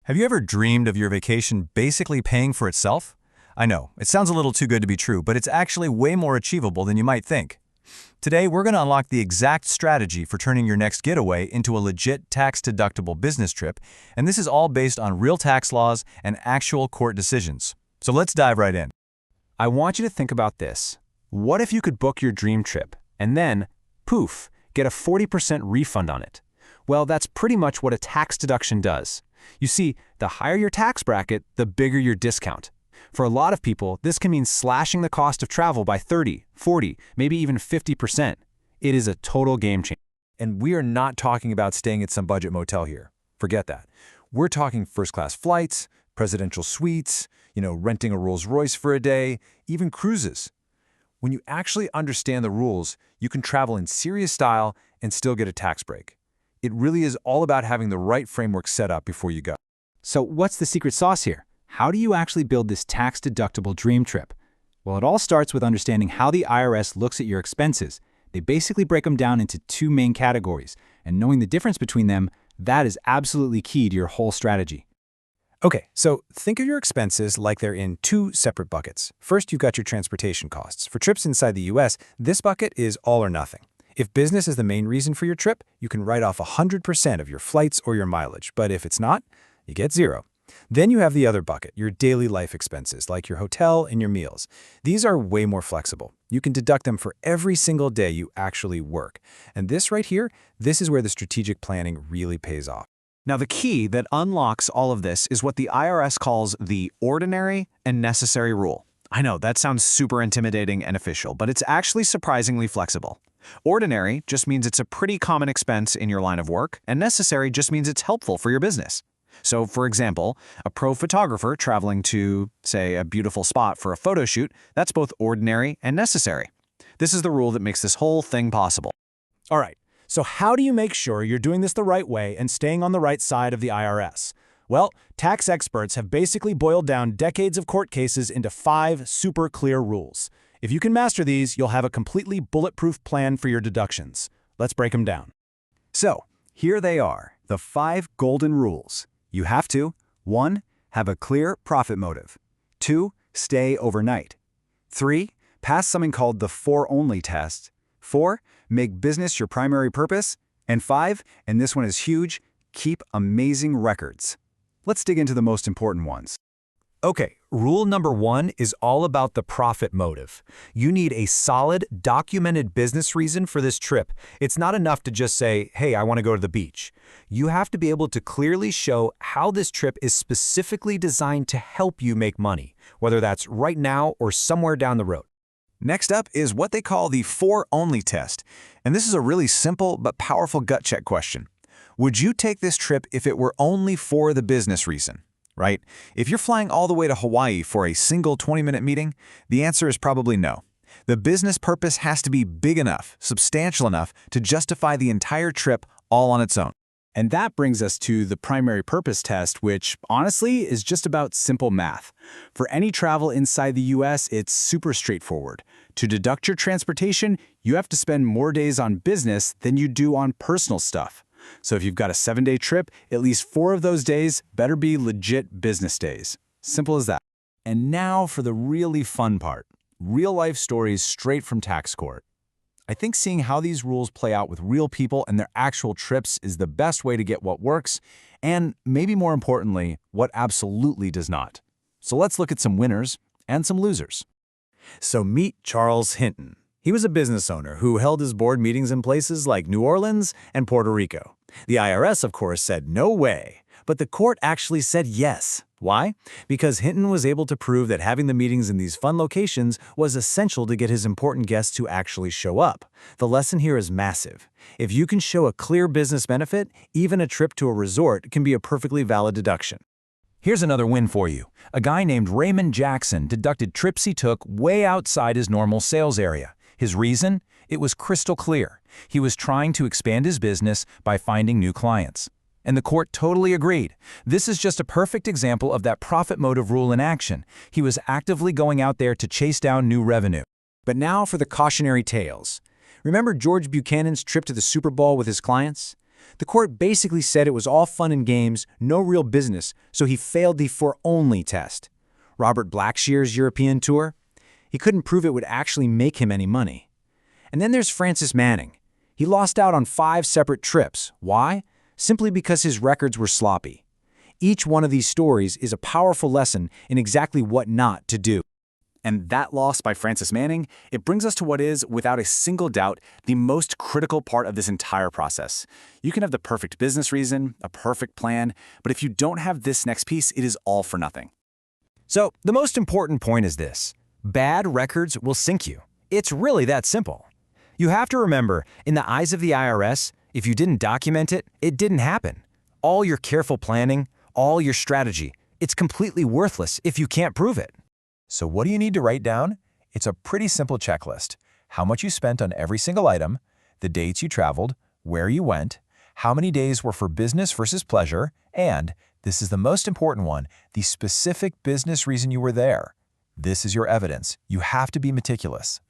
Have you ever dreamed of your vacation basically paying for itself? I know, it sounds a little too good to be true, but it's actually way more achievable than you might think. Today, we're going to unlock the exact strategy for turning your next getaway into a legit tax-deductible business trip, and this is all based on real tax laws and actual court decisions. So let's dive right in. I want you to think about this. What if you could book your dream trip and then, poof, get a 40% refund on it? Well, that's pretty much what a tax deduction does. You see, the higher your tax bracket, the bigger your discount. For a lot of people, this can mean slashing the cost of travel by 30, 40, maybe even 50%. It is a total game changer. And we are not talking about staying at some budget motel here. Forget that. We're talking first-class flights, presidential suites, renting a Rolls-Royce for a day, even cruises. When you actually understand the rules, you can travel in serious style and still get a tax break. It really is all about having the right framework set up before you go. So what's the secret sauce here? How do you actually build this tax-deductible dream trip? Well, it all starts with understanding how the IRS looks at your expenses. They basically break them down into two main categories, and knowing the difference between them, that is absolutely key to your whole strategy. Okay, so think of your expenses like they're in two separate buckets. First, you've got your transportation costs. For trips inside the US, this bucket is all or nothing. If business is the main reason for your trip, you can write off 100% of your flights or your mileage, but if it's not, you get zero. Then you have the other bucket, your daily life expenses, like your hotel and your meals. These are way more flexible. You can deduct them for every single day you actually work. And this right here, this is where the strategic planning really pays off. Now, the key that unlocks all of this is what the IRS calls the ordinary and necessary rule. I know, that sounds super intimidating and official, but it's actually surprisingly flexible. Ordinary just means it's a pretty common expense in your line of work, and necessary just means it's helpful for your business. So, for example, a pro photographer traveling to, say, a beautiful spot for a photo shoot, that's both ordinary and necessary. This is the rule that makes this whole thing possible. All right. So how do you make sure you're doing this the right way and staying on the right side of the IRS? Well, tax experts have basically boiled down decades of court cases into 5 super clear rules. If you can master these, you'll have a completely bulletproof plan for your deductions. Let's break them down. So, here they are, the 5 golden rules. You have to 1. Have a clear profit motive. 2. Stay overnight. 3. Pass something called the for-only test. 4. Make business your primary purpose. And 5, and this one is huge, keep amazing records. Let's dig into the most important ones. Okay, rule number 1 is all about the profit motive. You need a solid, documented business reason for this trip. It's not enough to just say, hey, I want to go to the beach. You have to be able to clearly show how this trip is specifically designed to help you make money, whether that's right now or somewhere down the road. Next up is what they call the for-only test, and this is a really simple but powerful gut check question. Would you take this trip if it were only for the business reason? Right? If you're flying all the way to Hawaii for a single 20-minute meeting, the answer is probably no. The business purpose has to be big enough, substantial enough to justify the entire trip all on its own. And that brings us to the primary purpose test, which honestly is just about simple math. For any travel inside the US, it's super straightforward. To deduct your transportation, you have to spend more days on business than you do on personal stuff. So if you've got a 7-day trip, at least 4 of those days better be legit business days. Simple as that. And now for the really fun part, real-life stories straight from tax court. I think seeing how these rules play out with real people and their actual trips is the best way to get what works, and maybe more importantly, what absolutely does not. So let's look at some winners and some losers. So meet Charles Hinton. He was a business owner who held his board meetings in places like New Orleans and Puerto Rico. The IRS, of course, said no way, but the court actually said yes. Why? Because Hinton was able to prove that having the meetings in these fun locations was essential to get his important guests to actually show up. The lesson here is massive. If you can show a clear business benefit, even a trip to a resort can be a perfectly valid deduction. Here's another win for you. A guy named Raymond Jackson deducted trips he took way outside his normal sales area. His reason? It was crystal clear. He was trying to expand his business by finding new clients. And the court totally agreed. This is just a perfect example of that profit motive rule in action. He was actively going out there to chase down new revenue. But now for the cautionary tales. Remember George Buchanan's trip to the Super Bowl with his clients? The court basically said it was all fun and games, no real business, so he failed the for-only test. Robert Blackshear's European tour? He couldn't prove it would actually make him any money. And then there's Francis Manning. He lost out on 5 separate trips. Why? Simply because his records were sloppy. Each one of these stories is a powerful lesson in exactly what not to do. And that loss by Francis Manning, it brings us to what is, without a single doubt, the most critical part of this entire process. You can have the perfect business reason, a perfect plan, but if you don't have this next piece, it is all for nothing. So, the most important point is this. Bad records will sink you. It's really that simple. You have to remember, in the eyes of the IRS, if you didn't document it, it didn't happen. All your careful planning, all your strategy, it's completely worthless if you can't prove it. So what do you need to write down? It's a pretty simple checklist. How much you spent on every single item, the dates you traveled, where you went, how many days were for business versus pleasure, and, this is the most important one, the specific business reason you were there. This is your evidence. You have to be meticulous.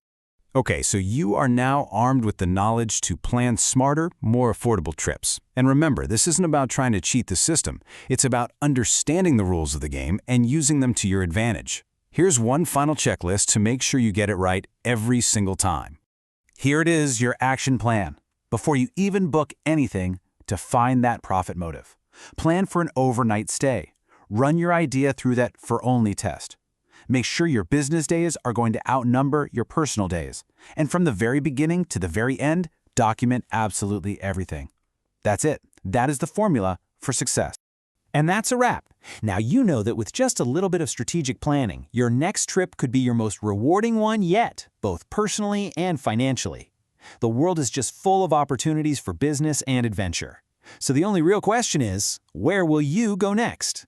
Okay, so you are now armed with the knowledge to plan smarter, more affordable trips. And remember, this isn't about trying to cheat the system. It's about understanding the rules of the game and using them to your advantage. Here's one final checklist to make sure you get it right every single time. Here it is, your action plan. Before you even book anything, define that profit motive. Plan for an overnight stay. Run your idea through that for-only test. Make sure your business days are going to outnumber your personal days. And from the very beginning to the very end, document absolutely everything. That's it. That is the formula for success. And that's a wrap. Now you know that with just a little bit of strategic planning, your next trip could be your most rewarding one yet, both personally and financially. The world is just full of opportunities for business and adventure. So the only real question is, where will you go next?